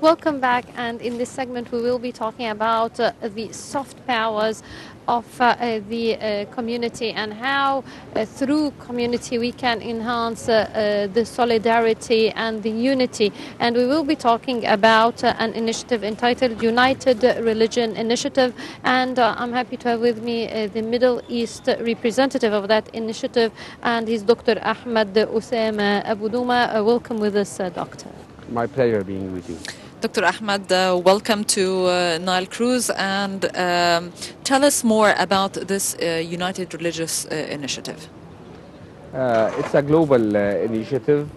Welcome back, and in this segment we will be talking about the soft powers of the community and how through community we can enhance the solidarity and the unity. And we will be talking about an initiative entitled United Religion Initiative, and I'm happy to have with me the Middle East representative of that initiative, and he's Dr. Ahmed Osama Abu Doma. Welcome with us, Doctor. My pleasure being with you. Dr. Ahmed, welcome to Nile Cruise, and tell us more about this United Religious Initiative. It's a global initiative.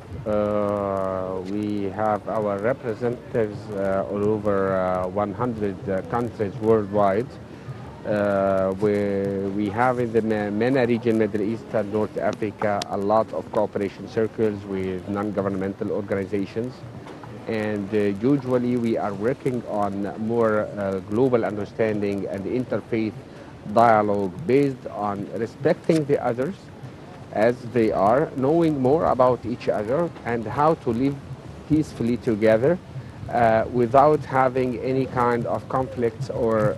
We have our representatives all over 100 countries worldwide. We have in the MENA region, Middle East and North Africa, a lot of cooperation circles with non-governmental organizations. And usually we are working on more global understanding and interfaith dialogue based on respecting the others as they are, knowing more about each other and how to live peacefully together without having any kind of conflicts or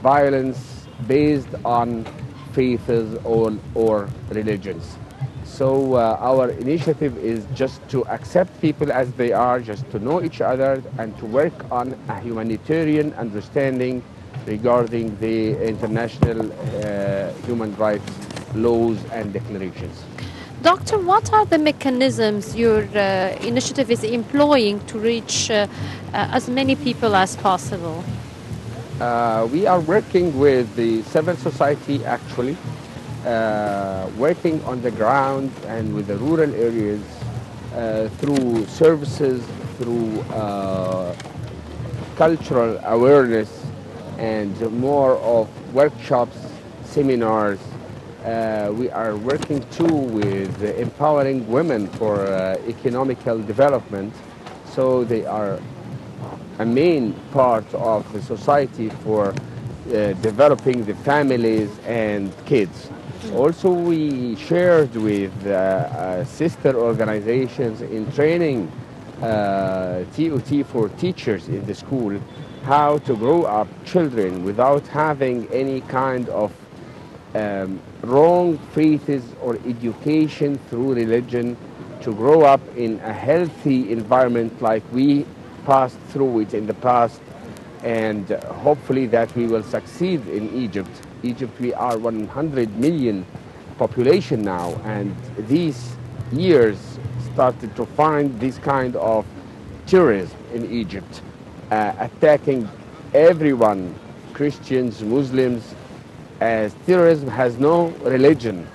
violence based on faiths or religions. So our initiative is just to accept people as they are, just to know each other and to work on a humanitarian understanding regarding the international human rights laws and declarations. Doctor, what are the mechanisms your initiative is employing to reach as many people as possible? We are working with the civil society actually. Working on the ground and with the rural areas through services, through cultural awareness and more of workshops, seminars. We are working too with empowering women for economical development, so they are a main part of the society for developing the families and kids. Also, we shared with sister organizations in training TOT for teachers in the school how to grow up children without having any kind of wrong faiths or education through religion, to grow up in a healthy environment like we passed through it in the past, and hopefully that we will succeed in Egypt. Egypt, we are 100 million population now, and these years started to find this kind of terrorism in Egypt, attacking everyone, Christians, Muslims, as terrorism has no religion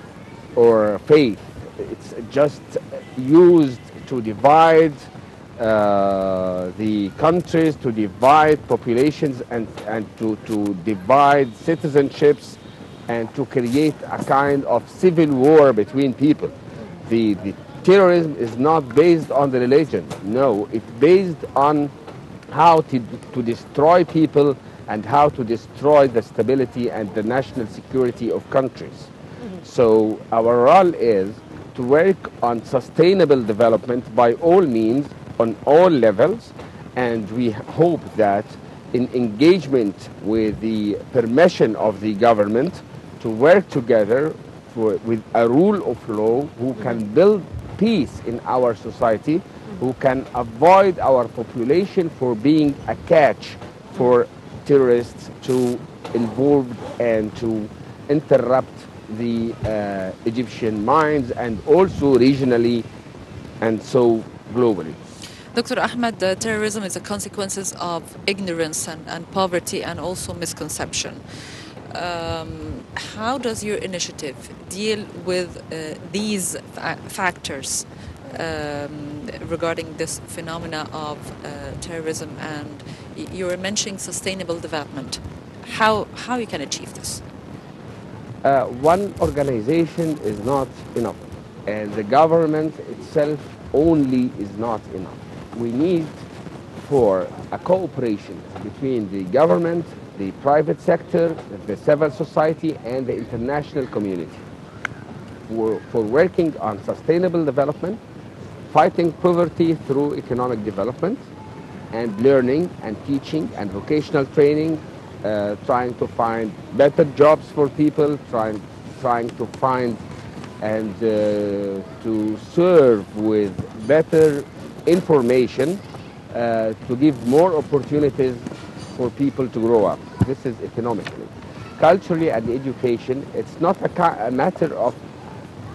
or faith. It's just used to divide the countries, to divide populations and to divide citizenships and to create a kind of civil war between people. The terrorism is not based on the religion. No, it's based on how to destroy people and how to destroy the stability and the national security of countries. So our role is to work on sustainable development by all means, on all levels, and we hope that in engagement with the permission of the government to work together with a rule of law who can build peace in our society, who can avoid our population for being a catch for terrorists to involve and to interrupt the Egyptian minds, and also regionally and so globally. Dr. Ahmed, terrorism is a consequence of ignorance and poverty and also misconception. How does your initiative deal with these factors regarding this phenomena of terrorism? And you were mentioning sustainable development. How you can achieve this? One organization is not enough, and the government itself only is not enough. We need for a cooperation between the government, the private sector, the civil society, and the international community for working on sustainable development, fighting poverty through economic development and learning and teaching and vocational training, trying to find better jobs for people, trying to find and to serve with better information to give more opportunities for people to grow up. This is economically. Culturally and education, it's not a matter of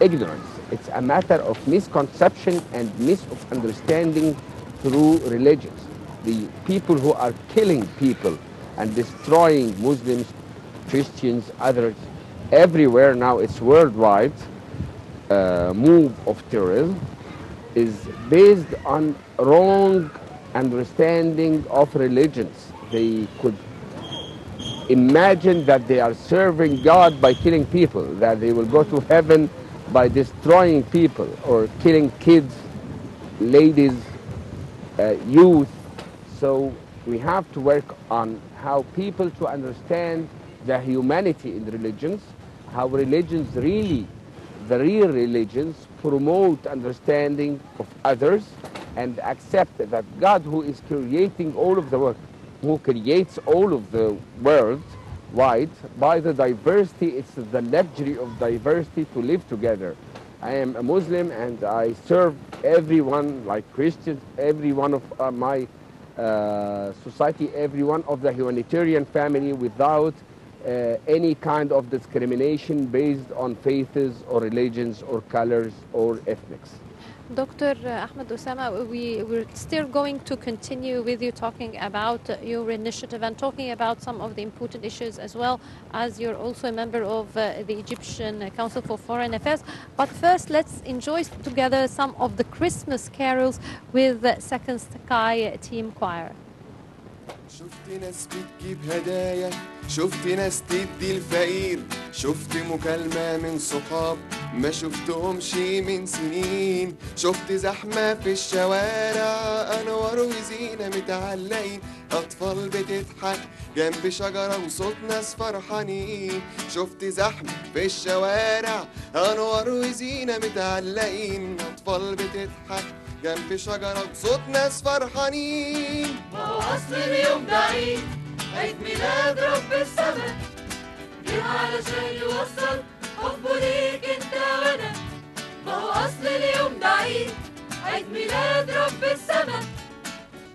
ignorance. It's a matter of misconception and misunderstanding through religions. The people who are killing people and destroying Muslims, Christians, others, everywhere now, it's worldwide move of terrorism is based on wrong understanding of religions. They could imagine that they are serving God by killing people, that they will go to heaven by destroying people or killing kids, ladies, youth. So we have to work on how people to understand the humanity in religions, how religions really, the real religions, promote understanding of others and accept that God, who is creating all of the world, who creates all of the world wide by the diversity, it's the luxury of diversity to live together. I am a Muslim and I serve everyone, like Christians, every one of my society, every one of the humanitarian family, without any kind of discrimination based on faiths or religions or colors or ethnics. Dr. Ahmed Osama, we're still going to continue with you talking about your initiative and talking about some of the important issues, as well as you're also a member of the Egyptian Council for Foreign Affairs. But first, let's enjoy together some of the Christmas carols with the Second Sky Team Choir. شفت ناس بتجيب هدايا، شفت ناس تدي الفقير، شفت مكالمة من صحاب ما شفتهمش من سنين، شفت زحمة في الشوارع أنوار وزينة متعلقين، أطفال بتضحك جنب شجرة وصوت ناس فرحانين، شفت زحمة في الشوارع أنوار وزينة متعلقين، أطفال بتضحك جنب شجرة وصوت ناس فرحانين. ما هو أصل اليوم ده عيد، عيد ميلاد رب السما، جه علشان يوصل حبه ليك انت وانا. ما هو أصل اليوم ده عيد، عيد ميلاد رب السما،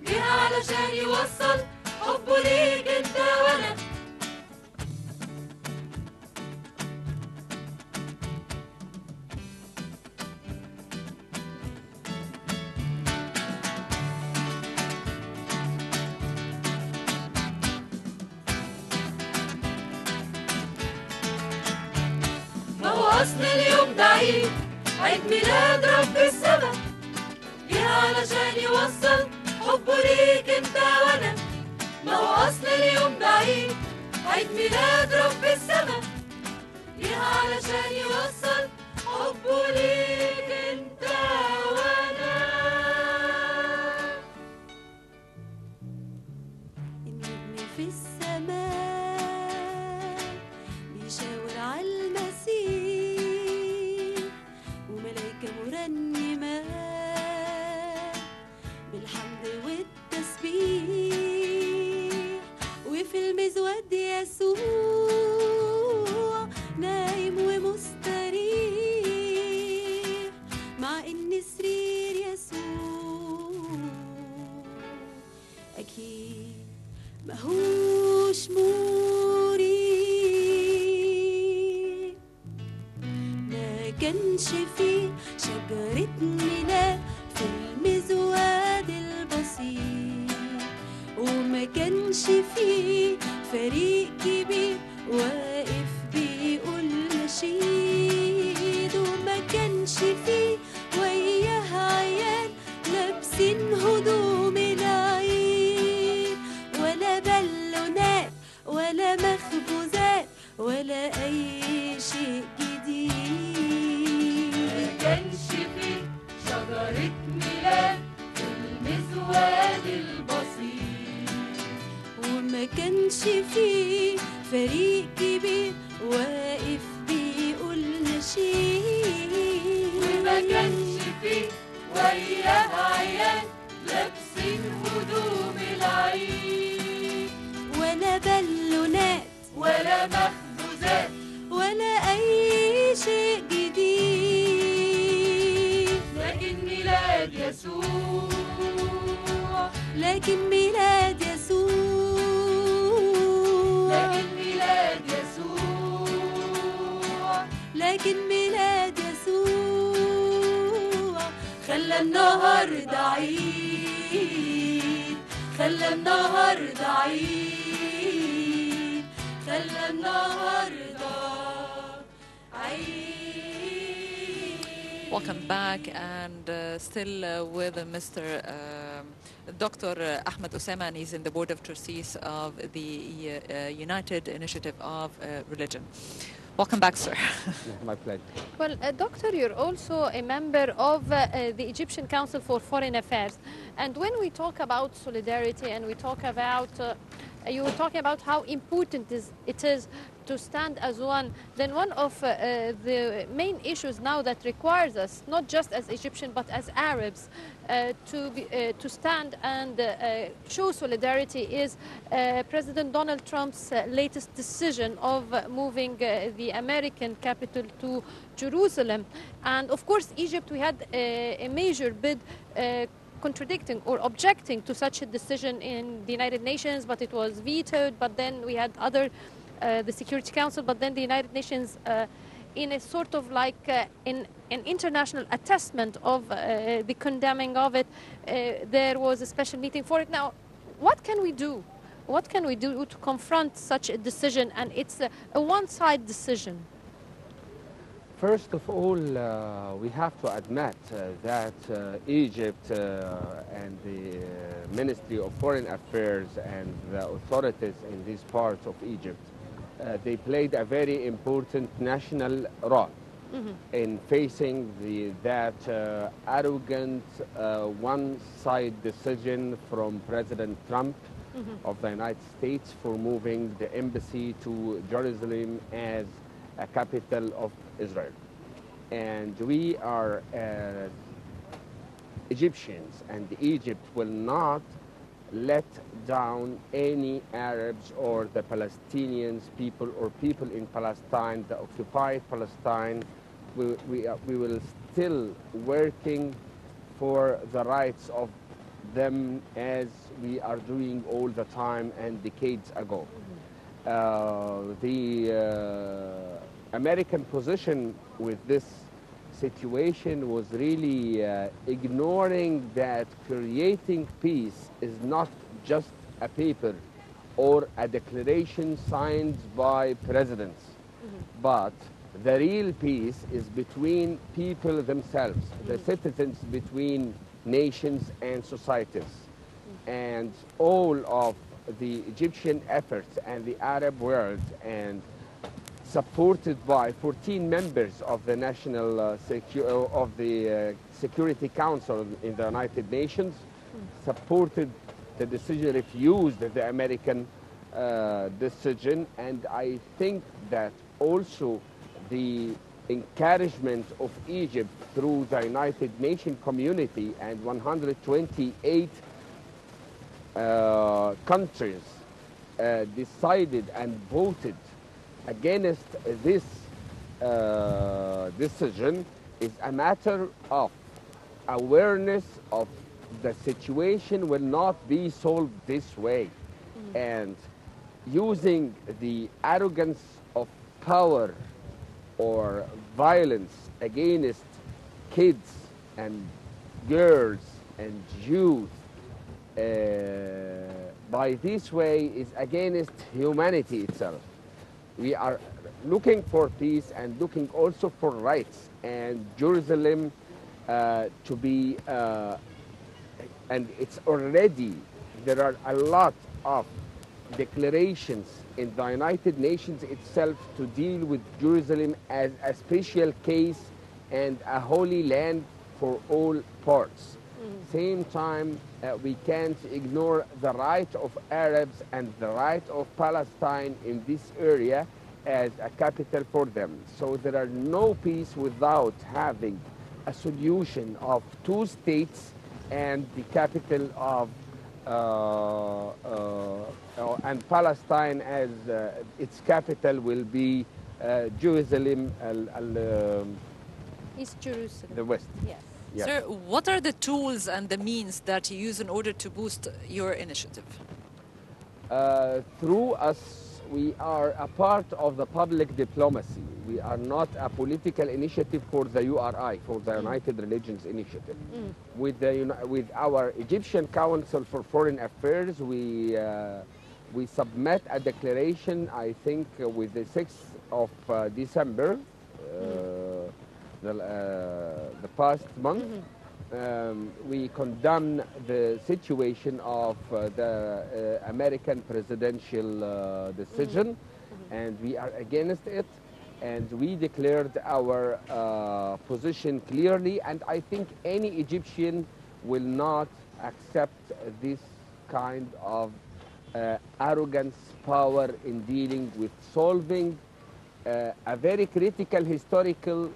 جه علشان يوصل حبه ليك انت وانا. أصل اليوم ده عيد، عيد ميلاد رب السما، جه علشان يوصل حبه ليك انت وانا. ما هو أصل اليوم ده عيد، عيد ميلاد رب السما، جه علشان يوصل حبه ليك انت وانا. النجم في السماء بيشاور على المسيح، مرنمة بالحمد والتسبيح، وفي المزود يسوع نايم ومستريح، مع ان سرير يسوع اكيد ماهوش مريح. ما كانش فيه شجرة ميلاد في المزود البسيط، وما كانش فيه فريق كبير واقف بيقول نشيد، وما كانش فيه وياه عيال لابسين هدوم العيد، ولا بالونات ولا مخبوزات ولا أي شيء جديد. كانش فيه شجرة ميلاد في المزود البسيط، وما كانش فيه فريق كبير واقف بيقول نشيد، وما كانش فيه وياها عيال لابسين هدوم العيد ولا بالونات ولا مخبوزات ولا أي شيء جديد، لكن ميلاد يسوع لكن ميلاد يسوع، لكن ميلاد يسوع لكن ميلاد يسوع خلى النهارده عيد، خلى النهارده عيد، خلى النهارده عيد. Welcome back, and still with Mr. Dr. Ahmed Osama, and he's in the Board of Trustees of the United Initiative of Religion. Welcome back, sir. My pleasure. Well, Doctor, you're also a member of the Egyptian Council for Foreign Affairs. And when we talk about solidarity and we talk about, you were talking about how important it is to stand as one, then one of the main issues now that requires us, not just as Egyptian but as Arabs, to stand and show solidarity is President Donald Trump's latest decision of moving the American capital to Jerusalem. And of course, Egypt, we had a major bid contradicting or objecting to such a decision in the United Nations, but it was vetoed. But then we had the Security Council, but then the United Nations, in a sort of like in an international attestment of the condemning of it, there was a special meeting for it. Now, what can we do? What can we do to confront such a decision? And it's a one-side decision. First of all, we have to admit that Egypt and the Ministry of Foreign Affairs and the authorities in these parts of Egypt, they played a very important national role in facing that arrogant one-side decision from President Trump of the United States for moving the embassy to Jerusalem as a capital of Israel. And we are Egyptians, and Egypt will not let down any Arabs or the Palestinians people or people in Palestine, the occupied Palestine. We will still working for the rights of them as we are doing all the time and decades ago. The American position with this situation was really ignoring that creating peace is not just a paper or a declaration signed by presidents, but the real peace is between people themselves, the citizens, between nations and societies. And all of the Egyptian efforts and the Arab world, and supported by 14 members of the Security Council in the United Nations, supported the decision, refused the American decision. And I think that also the encouragement of Egypt through the United Nations community and 128 countries decided and voted against this decision is a matter of awareness of the situation will not be solved this way. And using the arrogance of power or violence against kids and girls and youth by this way is against humanity itself. We are looking for peace and looking also for rights, and Jerusalem to be, and it's already, there are a lot of declarations in the United Nations itself to deal with Jerusalem as a special case and a holy land for all parts. Same time, we can't ignore the right of Arabs and the right of Palestine in this area as a capital for them. So there are no peace without having a solution of two states and the capital of and Palestine as its capital will be Jerusalem, East Jerusalem. the West. Yes. Yes. Sir, what are the tools and the means that you use in order to boost your initiative? Through us, we are a part of the public diplomacy. We are not a political initiative for the URI, for the United Religions Initiative. With our Egyptian Council for Foreign Affairs, we submit a declaration, I think, with the 6th of December, the past month. We condemn the situation of the American presidential decision, and we are against it. And we declared our position clearly, and I think any Egyptian will not accept this kind of arrogance power in dealing with solving a very critical historical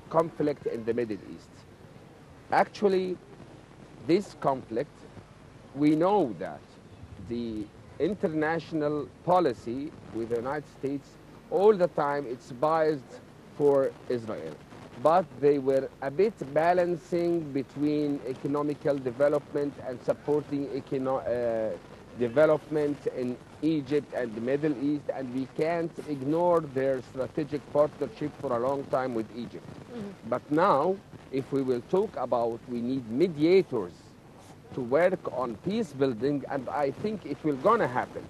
conflict in the Middle East. Actually, this conflict, we know that the international policy with the United States all the time it's biased for Israel. But they were a bit balancing between economical development and supporting development in Egypt and the Middle East, and we can't ignore their strategic partnership for a long time with Egypt. But now, if we will talk about we need mediators to work on peace building, and I think it will gonna happen.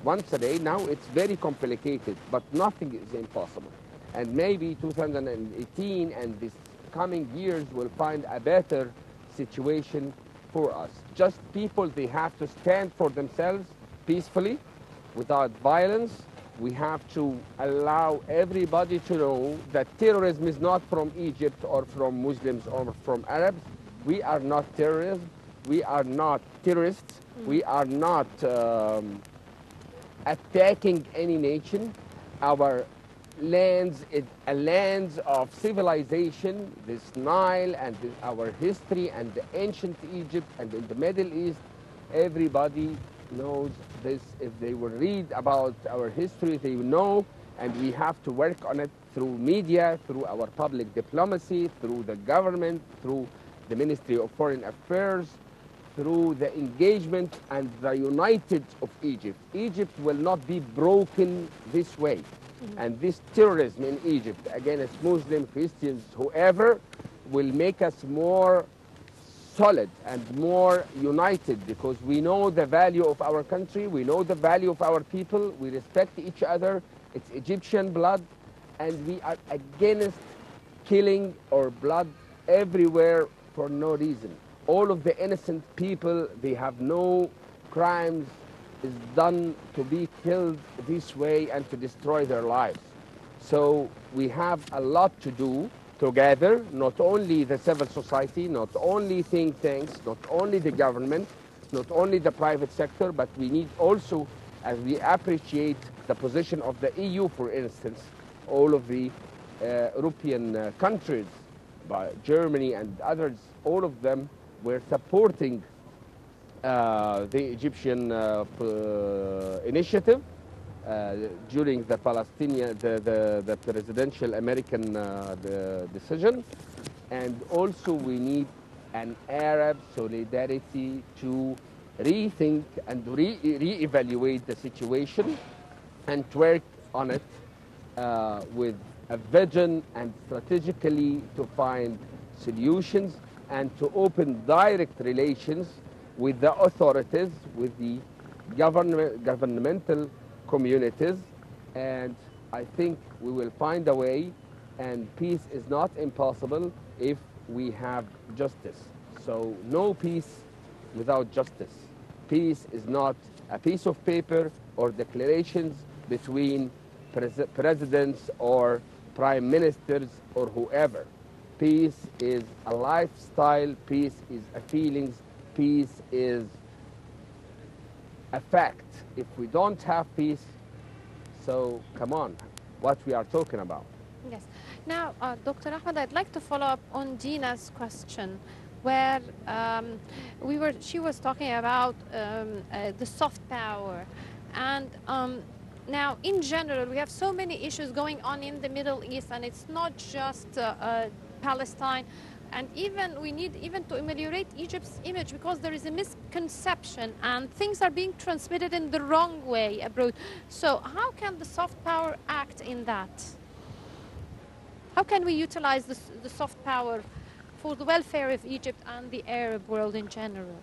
Once a day, now it's very complicated, but nothing is impossible. And maybe 2018 and this coming years will find a better situation for us. Just people, they have to stand for themselves peacefully, without violence. We have to allow everybody to know that terrorism is not from Egypt or from Muslims or from Arabs. We are not terrorists. We are not terrorists. We are not attacking any nation. Our lands is a lands of civilization, this Nile and our history and the ancient Egypt and in the Middle East. Everybody knows this. If they will read about our history, they will know, and we have to work on it through media, through our public diplomacy, through the government, through the Ministry of Foreign Affairs, through the engagement and the united of Egypt. Egypt will not be broken this way. And this terrorism in Egypt against Muslims, Christians, whoever, will make us more solid and more united, because we know the value of our country, we know the value of our people, we respect each other, it's Egyptian blood, and we are against killing or blood everywhere for no reason. All of the innocent people, they have no crimes is done to be killed this way and to destroy their lives. So we have a lot to do together, not only the civil society, not only think tanks, not only the government, not only the private sector, but we need also, as we appreciate the position of the EU, for instance, all of the European countries, by Germany and others, all of them were supporting the Egyptian initiative during the Palestinian, the presidential American decision. And also we need an Arab solidarity to rethink and re-evaluate the situation and to work on it with a vision and strategically to find solutions and to open direct relations with the authorities, with the governmental communities, and I think we will find a way, and peace is not impossible if we have justice. So no peace without justice. Peace is not a piece of paper or declarations between presidents or prime ministers or whoever. Peace is a lifestyle, peace is a feelings, peace is a fact. If we don't have peace, so come on, what we are talking about. Yes. Now, Dr. Ahmed, I'd like to follow up on Dina's question, where she was talking about the soft power, and now, in general, we have so many issues going on in the Middle East, and it's not just Palestine. And even we need even to ameliorate Egypt's image, because there is a misconception and things are being transmitted in the wrong way abroad. So how can the soft power act in that? How can we utilize the soft power for the welfare of Egypt and the Arab world in general?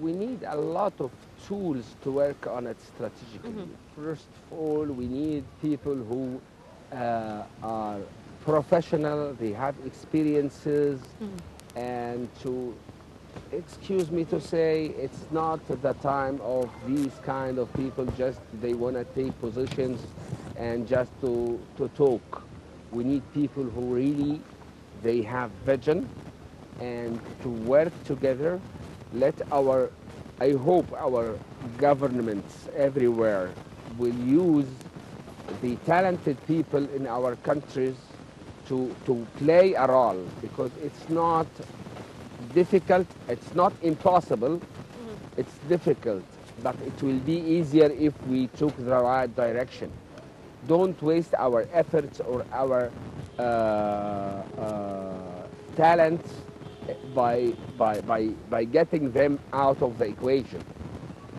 We need a lot of tools to work on it strategically. First of all, we need people who are professional, they have experiences, and to, excuse me to say, it's not the time of these kind of people just they want to take positions and just to talk. We need people who really, they have vision, and to work together. I hope our governments everywhere will use the talented people in our countries to play a role, because it's not difficult, it's not impossible, it's difficult, but it will be easier if we took the right direction. Don't waste our efforts or our talents by getting them out of the equation.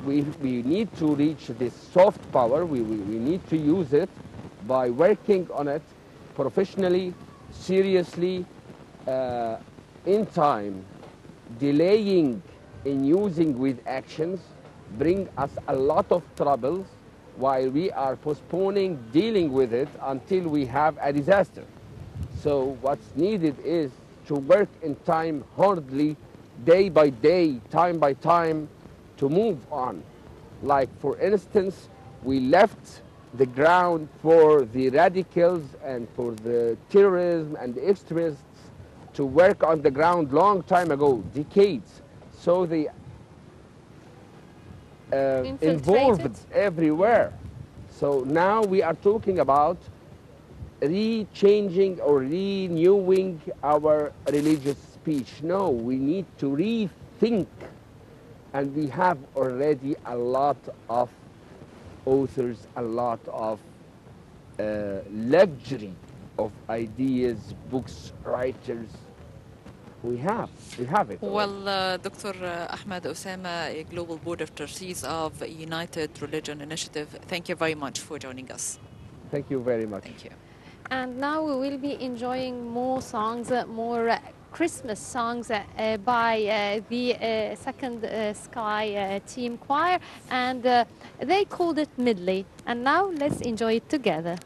We need to reach this soft power. We need to use it by working on it professionally, seriously, in time. Delaying in using with actions bring us a lot of troubles, while we are postponing dealing with it until we have a disaster. So what's needed is to work in time hardly, day by day, time by time, to move on. Like, for instance, we left the ground for the radicals and for the terrorism and the extremists to work on the ground long time ago, decades. So they involved everywhere. So now we are talking about re-changing or renewing our religious speech. No, we need to rethink, and we have already a lot of authors, a lot of luxury of ideas, books, writers. We have it. Well, Dr. Ahmed Osama, a Global Board of Trustees of United Religion Initiative, thank you very much for joining us. Thank you very much. Thank you. And now we will be enjoying more songs, more Christmas songs by the Second Sky Team Choir, and they called it Midley. And now let's enjoy it together.